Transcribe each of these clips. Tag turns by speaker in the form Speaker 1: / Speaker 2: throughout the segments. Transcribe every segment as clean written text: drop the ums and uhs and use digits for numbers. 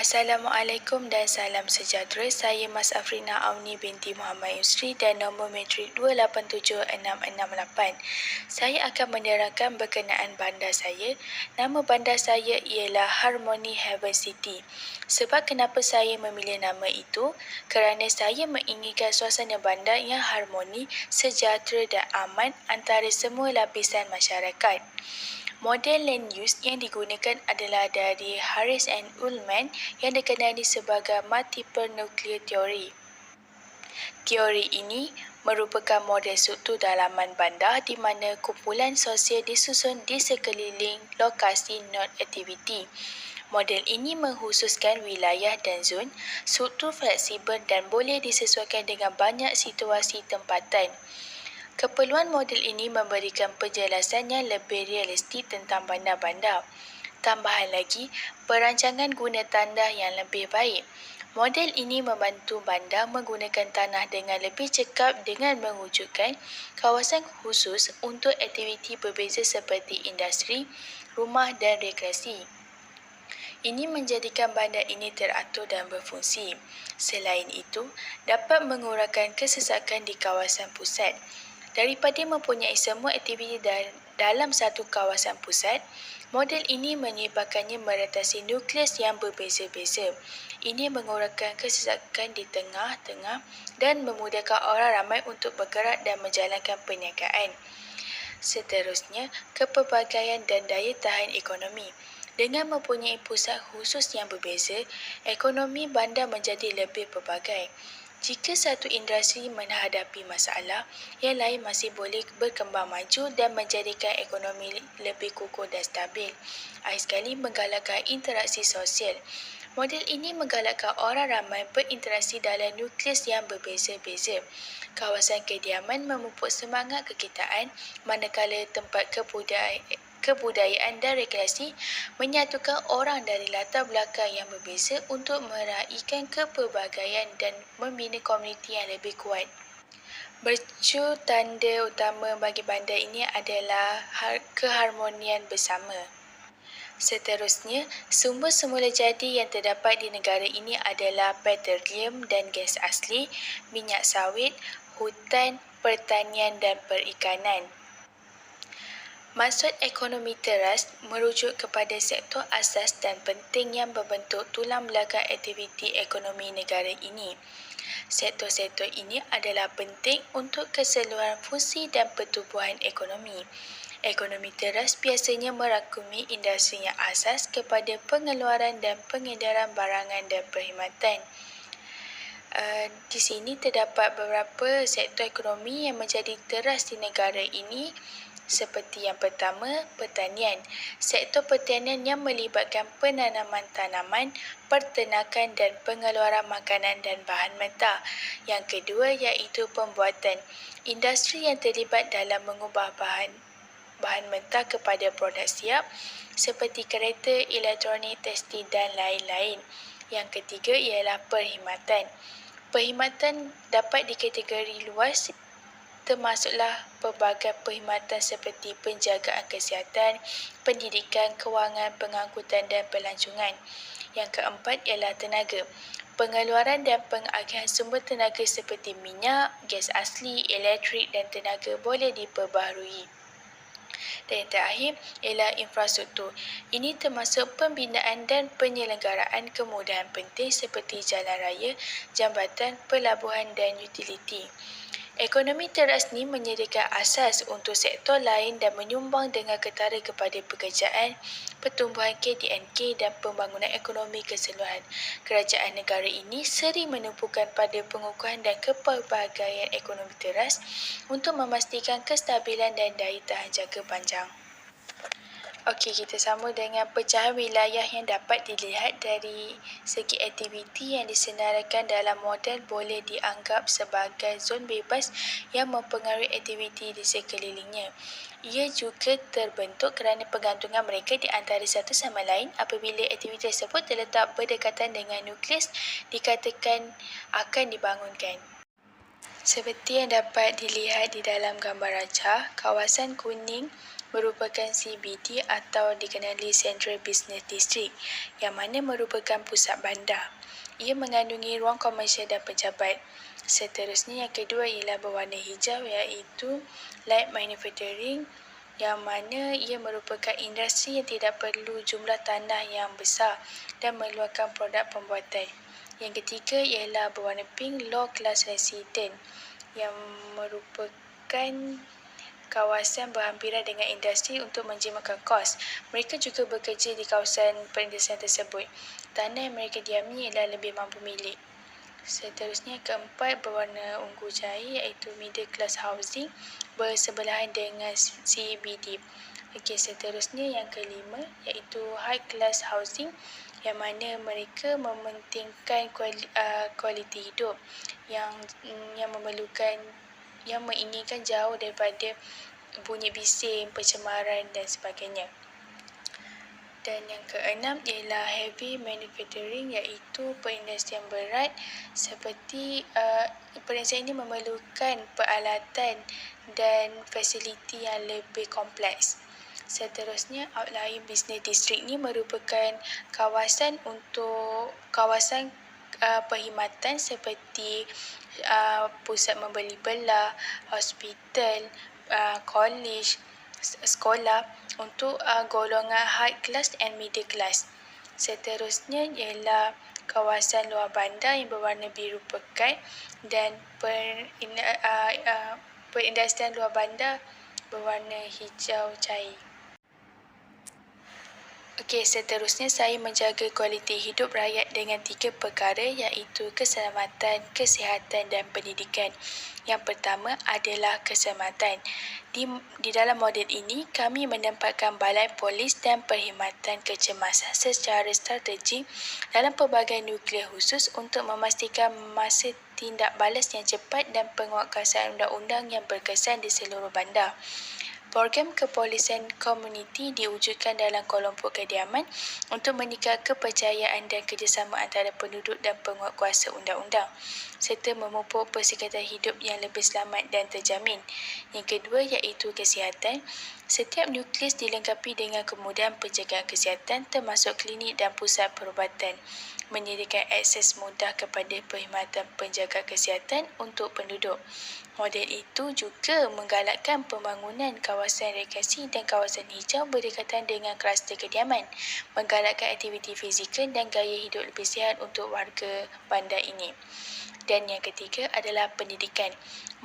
Speaker 1: Assalamualaikum dan salam sejahtera. Saya Mas Afrina Auni binti Muhammad Yusri dan nombor matrik 287668. Saya akan menerangkan berkenaan bandar saya. Nama bandar saya ialah Harmony Haven City. Sebab kenapa saya memilih nama itu? Kerana saya menginginkan suasana bandar yang harmoni, sejahtera dan aman antara semua lapisan masyarakat. Model land use yang digunakan adalah dari Harris and Ullman yang dikenali sebagai Multiple Nuclear Theory. Teori ini merupakan model struktur dalaman bandar di mana kumpulan sosial disusun di sekeliling lokasi node aktiviti. Model ini mengkhususkan wilayah dan zon, struktur fleksibel dan boleh disesuaikan dengan banyak situasi tempatan. Keperluan model ini memberikan penjelasan yang lebih realistik tentang bandar-bandar. Tambahan lagi, perancangan guna tanah yang lebih baik. Model ini membantu bandar menggunakan tanah dengan lebih cekap dengan mewujudkan kawasan khusus untuk aktiviti berbeza seperti industri, rumah dan rekreasi. Ini menjadikan bandar ini teratur dan berfungsi. Selain itu, dapat mengurangkan kesesakan di kawasan pusat. Daripada mempunyai semua aktiviti dalam satu kawasan pusat, model ini menyebabkannya meretasi nukleus yang berbeza-beza. Ini mengurangkan kesesakan di tengah-tengah dan memudahkan orang ramai untuk bergerak dan menjalankan perniagaan. Seterusnya, kepelbagaian dan daya tahan ekonomi. Dengan mempunyai pusat khusus yang berbeza, ekonomi bandar menjadi lebih pelbagai. Jika satu industri menghadapi masalah, yang lain masih boleh berkembang maju dan menjadikan ekonomi lebih kukuh dan stabil. Akhir sekali, menggalakkan interaksi sosial. Model ini menggalakkan orang ramai berinteraksi dalam nukleus yang berbeza-beza. Kawasan kediaman memupuk semangat kekitaan, manakala tempat kebudayaan dan rekreasi menyatukan orang dari latar belakang yang berbeza untuk meraihkan kepelbagaian dan membina komuniti yang lebih kuat. Mercu tanda utama bagi bandar ini adalah keharmonian bersama. Seterusnya, sumber semula jadi yang terdapat di negara ini adalah petroleum dan gas asli, minyak sawit, hutan, pertanian dan perikanan. Maksud ekonomi teras merujuk kepada sektor asas dan penting yang membentuk tulang belakang aktiviti ekonomi negara ini. Sektor-sektor ini adalah penting untuk keseluruhan fungsi dan pertumbuhan ekonomi. Ekonomi teras biasanya merangkumi industri yang asas kepada pengeluaran dan pengedaran barangan dan perkhidmatan. Di sini terdapat beberapa sektor ekonomi yang menjadi teras di negara ini, seperti yang pertama, pertanian. Sektor pertanian yang melibatkan penanaman tanaman, perternakan dan pengeluaran makanan dan bahan mentah. Yang kedua iaitu pembuatan. Industri yang terlibat dalam mengubah bahan mentah kepada produk siap seperti kereta, elektronik, tekstil dan lain-lain. Yang ketiga ialah perkhidmatan. Perkhidmatan dapat dikategori luas, termasuklah pelbagai perkhidmatan seperti penjagaan kesihatan, pendidikan, kewangan, pengangkutan dan pelancongan. Yang keempat ialah tenaga. Pengeluaran dan pengagihan sumber tenaga seperti minyak, gas asli, elektrik dan tenaga boleh diperbaharui. Dan yang terakhir ialah infrastruktur. Ini termasuk pembinaan dan penyelenggaraan kemudahan penting seperti jalan raya, jambatan, pelabuhan dan utiliti. Ekonomi teras ini menyediakan asas untuk sektor lain dan menyumbang dengan ketara kepada pekerjaan, pertumbuhan KDNK dan pembangunan ekonomi keseluruhan. Kerajaan negara ini sering menumpukan pada pengukuhan dan kepelbagaian ekonomi teras untuk memastikan kestabilan dan daya tahan jangka panjang. Okey, kita sambung dengan pecahan wilayah yang dapat dilihat dari segi aktiviti yang disenaraikan dalam model boleh dianggap sebagai zon bebas yang mempengaruhi aktiviti di sekelilingnya. Ia juga terbentuk kerana pergantungan mereka di antara satu sama lain apabila aktiviti tersebut terletak berdekatan dengan nukleus dikatakan akan dibangunkan. Seperti yang dapat dilihat di dalam gambar rajah, kawasan kuning merupakan CBD atau dikenali Central Business District yang mana merupakan pusat bandar. Ia mengandungi ruang komersial dan pejabat. Seterusnya yang kedua ialah berwarna hijau iaitu light manufacturing yang mana ia merupakan industri yang tidak perlu jumlah tanah yang besar dan meluarkan produk pembuatan. Yang ketiga ialah berwarna pink low class resident yang merupakan kawasan berhampiran dengan industri untuk menjimatkan kos. Mereka juga bekerja di kawasan perindustrian tersebut. Tanah yang mereka diami ialah lebih mampu milik. Seterusnya keempat berwarna ungu cair iaitu middle class housing bersebelahan dengan CBD. Okey, seterusnya yang kelima iaitu high class housing yang mana mereka mementingkan kualiti hidup yang memerlukan yang menginginkan jauh daripada bunyi bising, pencemaran dan sebagainya. Dan yang keenam ialah heavy manufacturing iaitu perindustrian berat seperti perindustrian ini memerlukan peralatan dan fasiliti yang lebih kompleks. Seterusnya outlying business district ini merupakan kawasan perkhidmatan seperti pusat membeli belah, hospital, college, sekolah untuk golongan high class and middle class. Seterusnya ialah kawasan luar bandar yang berwarna biru pekat dan perindustrian luar bandar berwarna hijau cair. Okey, seterusnya saya menjaga kualiti hidup rakyat dengan 3 perkara iaitu keselamatan, kesihatan dan pendidikan. Yang pertama adalah keselamatan. Di dalam model ini, kami menempatkan balai polis dan perkhidmatan kecemasan secara strategi dalam pelbagai nuklear khusus untuk memastikan masa tindak balas yang cepat dan penguatkuasaan undang-undang yang berkesan di seluruh bandar. Program kepolisian komuniti diwujudkan dalam kelompok kediaman untuk meningkatkan kepercayaan dan kerjasama antara penduduk dan penguatkuasa undang-undang serta memupuk persekatan hidup yang lebih selamat dan terjamin. Yang kedua iaitu kesihatan. Setiap nukleus dilengkapi dengan kemudahan penjagaan kesihatan termasuk klinik dan pusat perubatan, menyediakan akses mudah kepada perkhidmatan penjagaan kesihatan untuk penduduk. Model itu juga menggalakkan pembangunan kawasan rekreasi dan kawasan hijau berdekatan dengan kluster kediaman, menggalakkan aktiviti fizikal dan gaya hidup lebih sihat untuk warga bandar ini. Dan yang ketiga adalah pendidikan.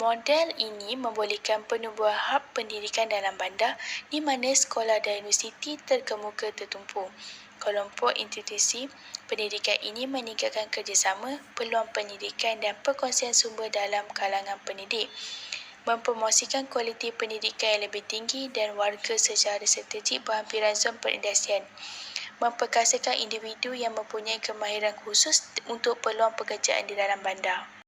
Speaker 1: Model ini membolehkan penubuhan hub pendidikan dalam bandar di mana sekolah dan universiti terkemuka tertumpu. Kelompok institusi pendidikan ini meningkatkan kerjasama, peluang pendidikan dan perkongsian sumber dalam kalangan pendidik, mempromosikan kualiti pendidikan yang lebih tinggi dan warga secara strategik berhampiran zon perindustrian, memperkasakan individu yang mempunyai kemahiran khusus untuk peluang pekerjaan di dalam bandar.